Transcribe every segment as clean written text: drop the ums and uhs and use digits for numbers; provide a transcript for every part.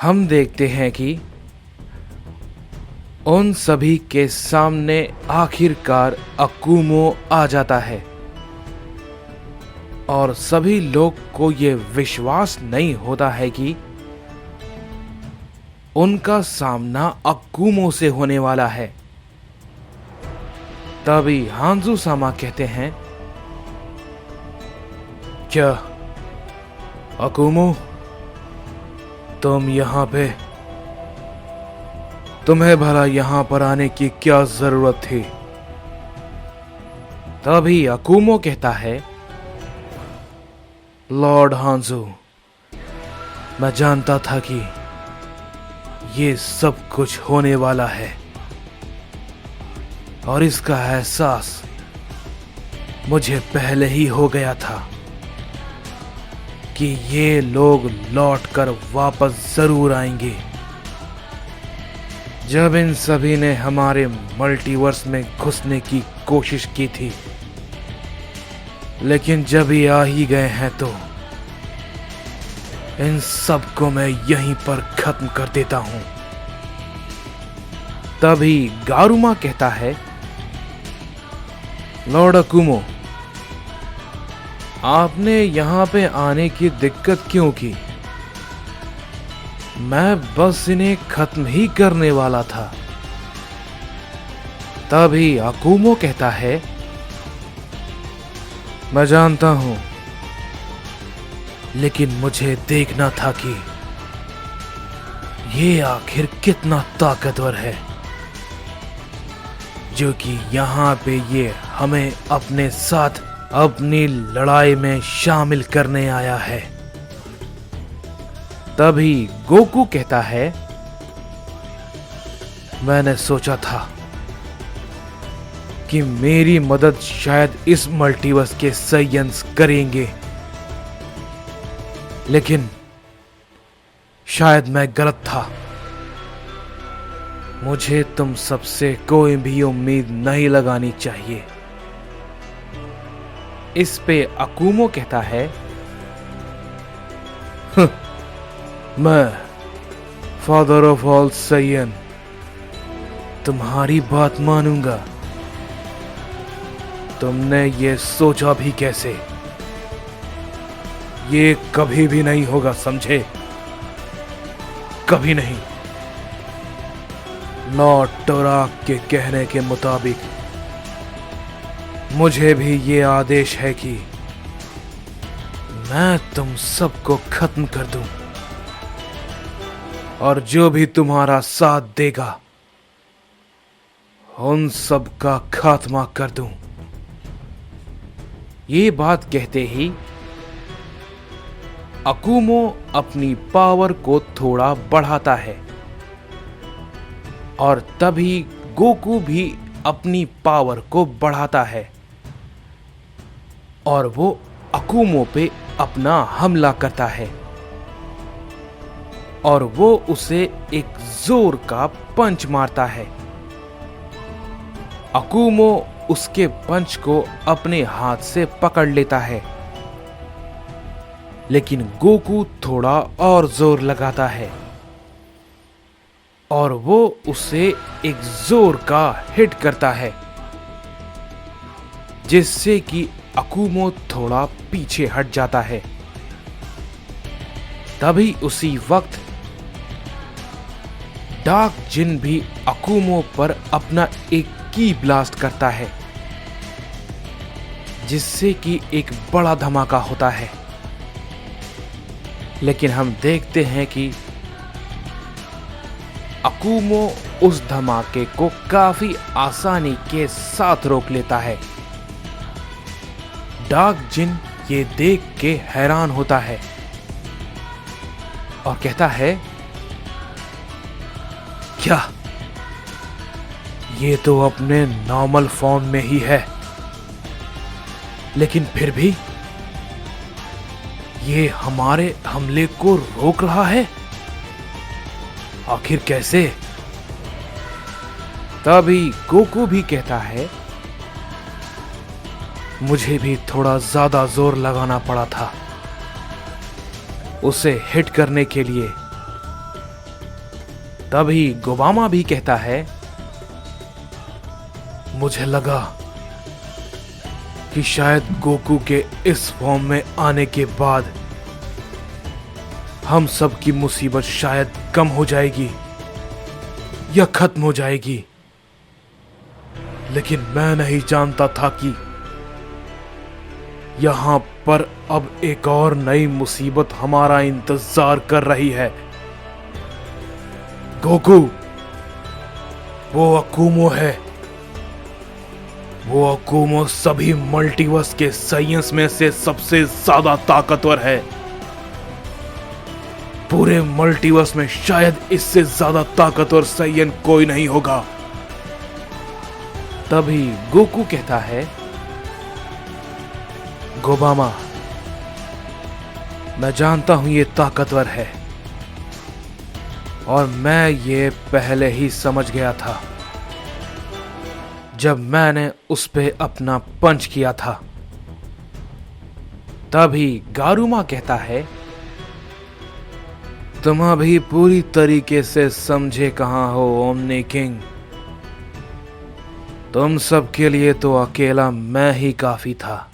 हम देखते हैं कि उन सभी के सामने आखिरकार अकुमो आ जाता है और सभी लोग को ये विश्वास नहीं होता है कि उनका सामना अकुमो से होने वाला है। तभी हांजू सामा कहते हैं, क्या अकुमो, तुम यहाँ पे? तुम्हें भला यहाँ पर आने की क्या जरूरत थी? तभी अकुमो कहता है, लॉर्ड हांजू, मैं जानता था कि ये सब कुछ होने वाला है और इसका एहसास मुझे पहले ही हो गया था कि ये लोग लौटकर वापस जरूर आएंगे। जब इन सभी ने हमारे मल्टीवर्स में घुसने की कोशिश की थी, लेकिन जब ये आ ही गए हैं तो इन सब को मैं यहीं पर खत्म कर देता हूं। तभी गारुमा कहता है, लॉर्ड अकुमो, आपने यहां पे आने की दिक्कत क्यों की? मैं बस इन्हें खत्म ही करने वाला था। तभी अकुमो कहता है, मैं जानता हूं, लेकिन मुझे देखना था कि ये आखिर कितना ताकतवर है, जो कि यहाँ पे ये हमें अपने साथ अपनी लड़ाई में शामिल करने आया है। तभी गोकू कहता है, मैंने सोचा था कि मेरी मदद शायद इस मल्टीवर्स के साइंस करेंगे, लेकिन शायद मैं गलत था। मुझे तुम सबसे कोई भी उम्मीद नहीं लगानी चाहिए। इस पे अकुमो कहता है, मैं फादर ऑफ ऑल सैयन तुम्हारी बात मानूंगा। तुमने ये सोचा भी कैसे? ये कभी भी नहीं होगा, समझे? कभी नहीं। लॉर्ड टोराक के कहने के मुताबिक मुझे भी ये आदेश है कि मैं तुम सबको खत्म कर दूं और जो भी तुम्हारा साथ देगा उन सब का खात्मा कर दूं। ये बात कहते ही अकुमो अपनी पावर को थोड़ा बढ़ाता है और तभी गोकू भी अपनी पावर को बढ़ाता है और वो अकुमो पे अपना हमला करता है और वो उसे एक जोर का पंच मारता है। अकुमो उसके पंच को अपने हाथ से पकड़ लेता है, लेकिन गोकू थोड़ा और जोर लगाता है और वो उसे एक जोर का हिट करता है, जिससे कि अकुमो थोड़ा पीछे हट जाता है। तभी उसी वक्त डार्क जिन भी अकुमो पर अपना एक की ब्लास्ट करता है, जिससे कि एक बड़ा धमाका होता है। लेकिन हम देखते हैं कि अकुमो उस धमाके को काफी आसानी के साथ रोक लेता है। डार्क जिन ये देख के हैरान होता है और कहता है, क्या ये तो अपने नॉर्मल फॉर्म में ही है, लेकिन फिर भी ये हमारे हमले को रोक रहा है? आखिर कैसे? तभी गोकू भी कहता है, मुझे भी थोड़ा ज्यादा जोर लगाना पड़ा था उसे हिट करने के लिए, तभी गोबामा भी कहता है, मुझे लगा कि शायद गोकू के इस फॉर्म में आने के बाद हम सब की मुसीबत शायद कम हो जाएगी या खत्म हो जाएगी, लेकिन मैं नहीं जानता था कि यहां पर अब एक और नई मुसीबत हमारा इंतजार कर रही है। गोकू, वो अकुमो है। वो अकुमो सभी मल्टीवर्स के साइंस में से सबसे ज्यादा ताकतवर है। पूरे मल्टीवर्स में शायद इससे ज्यादा ताकतवर साइयन कोई नहीं होगा। तभी गोकू कहता है, गोबामा, मैं जानता हूं ये ताकतवर है और मैं ये पहले ही समझ गया था जब मैंने उस पे अपना पंच किया था। तभी गारुमा कहता है, तुम अभी पूरी तरीके से समझे कहां हो ओमनी किंग। तुम सबके लिए तो अकेला मैं ही काफी था,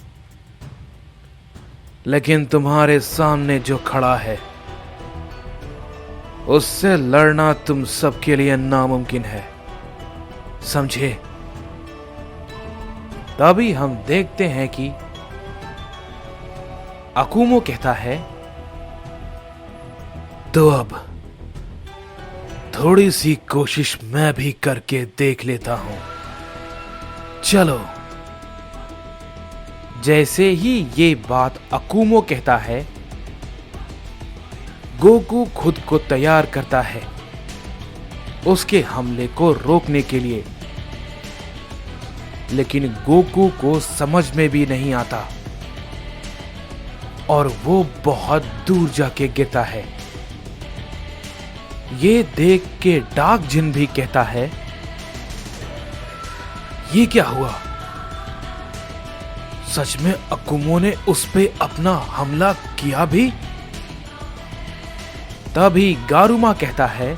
लेकिन तुम्हारे सामने जो खड़ा है उससे लड़ना तुम सबके लिए नामुमकिन है, समझे। तभी हम देखते हैं कि अकुमो कहता है, तो अब थोड़ी सी कोशिश मैं भी करके देख लेता हूं। चलो। जैसे ही ये बात अकुमो कहता है, गोकू खुद को तैयार करता है उसके हमले को रोकने के लिए, लेकिन गोकू को समझ में भी नहीं आता और वो बहुत दूर जाके गिरता है। ये देख के डार्क जिन भी कहता है, ये क्या हुआ? सच में अकुमो ने उस पे अपना हमला किया भी? तभी गारुमा कहता है,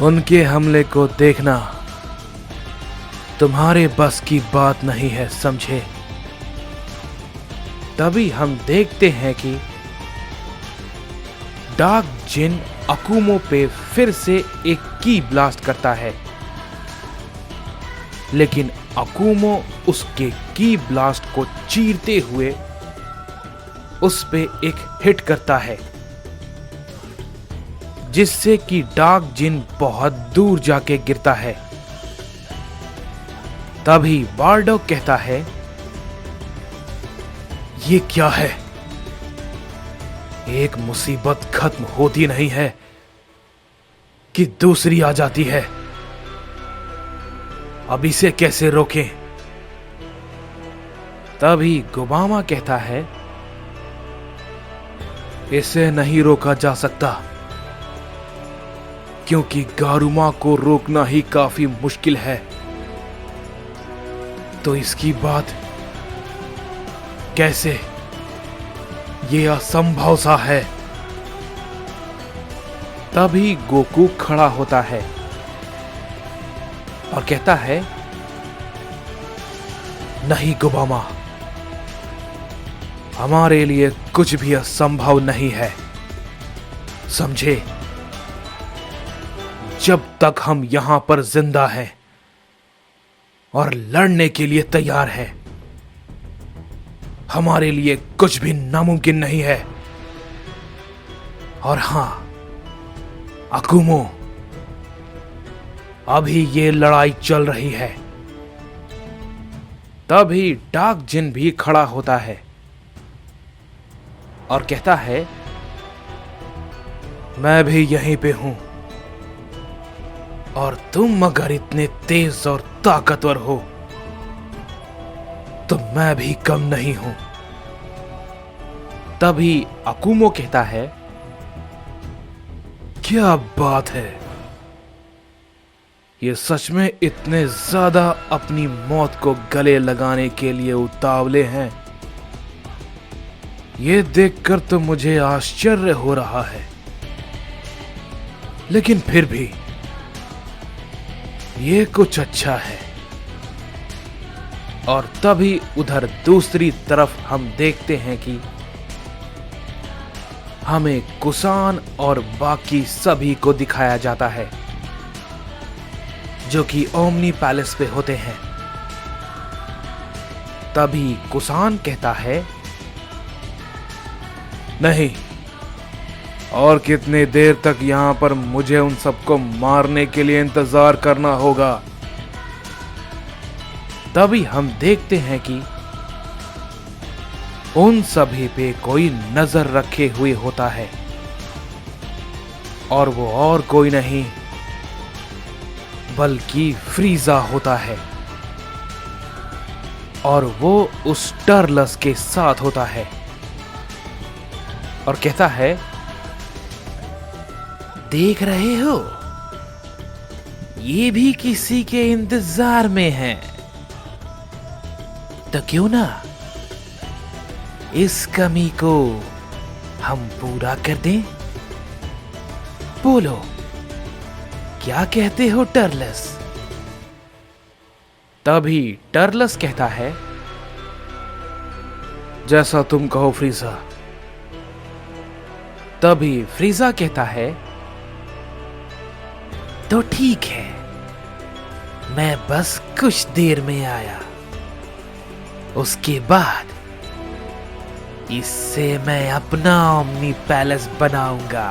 उनके हमले को देखना तुम्हारे बस की बात नहीं है, समझे। तभी हम देखते हैं कि डार्क जिन अकुमो पे फिर से एक की ब्लास्ट करता है, लेकिन अकुमो उसके की ब्लास्ट को चीरते हुए उस पे एक हिट करता है, जिससे कि डार्क जिन बहुत दूर जाके गिरता है। तभी बारडॉग कहता है, ये क्या है? एक मुसीबत खत्म होती नहीं है कि दूसरी आ जाती है। अब इसे कैसे रोकें? तभी गोबामा कहता है, इसे नहीं रोका जा सकता, क्योंकि गारुमा को रोकना ही काफी मुश्किल है। तो इसकी बात कैसे? ये असंभव सा है। तभी गोकू खड़ा होता है और कहता है, नहीं गोबामा, हमारे लिए कुछ भी असंभव नहीं है, समझे। जब तक हम यहां पर जिंदा हैं और लड़ने के लिए तैयार हैं, हमारे लिए कुछ भी नामुमकिन नहीं है। और हां अकुमो, अभी ये लड़ाई चल रही है। तभी डार्क जिन भी खड़ा होता है और कहता है, मैं भी यहीं पे हूं, और तुम अगर इतने तेज और ताकतवर हो तो मैं भी कम नहीं हूं। तभी अकुमो कहता है, क्या बात है, ये सच में इतने ज्यादा अपनी मौत को गले लगाने के लिए उतावले हैं। ये देखकर तो मुझे आश्चर्य हो रहा है, लेकिन फिर भी ये कुछ अच्छा है। और तभी उधर दूसरी तरफ हम देखते हैं कि हमें कुसान और बाकी सभी को दिखाया जाता है जो कि ओमनी पैलेस पे होते हैं। तभी कुसान कहता है, नहीं, और कितने देर तक यहां पर मुझे उन सबको मारने के लिए इंतजार करना होगा। तभी हम देखते हैं कि उन सभी पे कोई नजर रखे हुए होता है, और वो और कोई नहीं बल्कि फ्रीजा होता है। और वो उस टर्लस के साथ होता है और कहता है, देख रहे हो, ये भी किसी के इंतजार में है, तो क्यों ना इस कमी को हम पूरा कर दें। बोलो, क्या कहते हो टर्लस? तभी टर्लस कहता है, जैसा तुम कहो फ्रीजा। तभी फ्रीजा कहता है, तो ठीक है, मैं बस कुछ देर में आया, उसके बाद इससे मैं अपना ओमनी पैलेस बनाऊंगा।